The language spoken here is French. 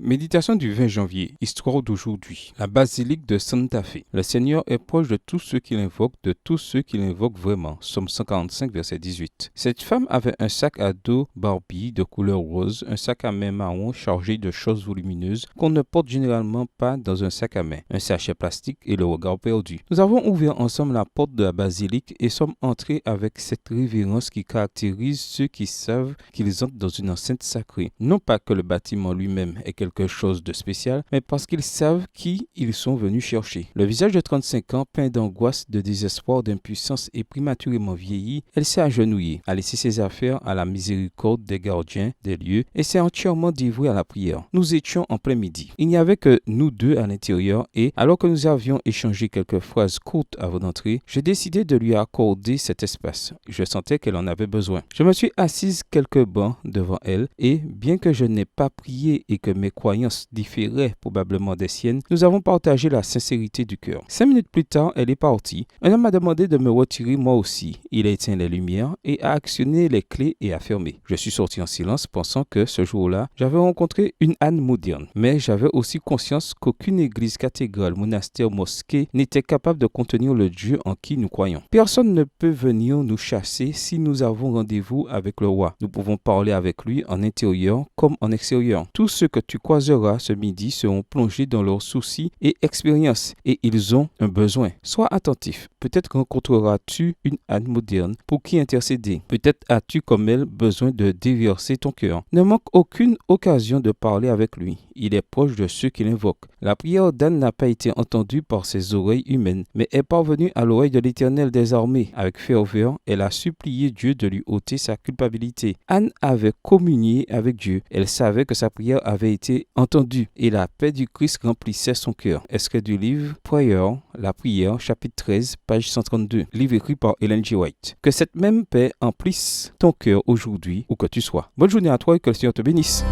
Méditation du 20 janvier, histoire d'aujourd'hui. La basilique de Santa Fe. Le Seigneur est proche de tous ceux qui l'invoquent, de tous ceux qui l'invoquent vraiment. Somme 145, verset 18. Cette femme avait un sac à dos Barbie de couleur rose, un sac à main marron chargé de choses volumineuses qu'on ne porte généralement pas dans un sac à main, un sachet plastique et le regard perdu. Nous avons ouvert ensemble la porte de la basilique et sommes entrés avec cette révérence qui caractérise ceux qui savent qu'ils entrent dans une enceinte sacrée. Non pas que le bâtiment lui-même est quelque chose de spécial, mais parce qu'ils savent qui ils sont venus chercher. Le visage de 35 ans, peint d'angoisse, de désespoir, d'impuissance et prématurément vieilli, elle s'est agenouillée, a laissé ses affaires à la miséricorde des gardiens des lieux et s'est entièrement dévouée à la prière. Nous étions en plein midi. Il n'y avait que nous deux à l'intérieur et, alors que nous avions échangé quelques phrases courtes avant d'entrer, j'ai décidé de lui accorder cet espace. Je sentais qu'elle en avait besoin. Je me suis assise quelques bancs devant elle et, bien que je n'ai pas prié et que mes croyances différaient probablement des siennes, nous avons partagé la sincérité du cœur. 5 minutes plus tard, elle est partie. Un homme m'a demandé de me retirer moi aussi. Il a éteint les lumières et a actionné les clés et a fermé. Je suis sorti en silence pensant que ce jour-là, j'avais rencontré une âne moderne. Mais j'avais aussi conscience qu'aucune église, cathédrale, monastère, mosquée n'était capable de contenir le Dieu en qui nous croyons. Personne ne peut venir nous chasser si nous avons rendez-vous avec le roi. Nous pouvons parler avec lui en intérieur comme en extérieur. Tous ceux que tu croiseras ce midi seront plongés dans leurs soucis et expériences et ils ont un besoin. Sois attentif. Peut-être rencontreras-tu une âne moderne pour qui intercéder. Peut-être as-tu comme elle besoin de déverser ton cœur. Ne manque aucune occasion de parler avec lui. Il est proche de ceux qui l'invoquent. La prière d'Anne n'a pas été entendue par ses oreilles humaines, mais est parvenue à l'oreille de l'Éternel des armées. Avec ferveur, elle a supplié Dieu de lui ôter sa culpabilité. Anne avait communié avec Dieu. Elle savait que sa prière avait été entendue et la paix du Christ remplissait son cœur. Extrait du livre Prayer, la prière, chapitre 13, page 132, livre écrit par Ellen G. White. Que cette même paix emplisse ton cœur aujourd'hui où que tu sois. Bonne journée à toi et que le Seigneur te bénisse.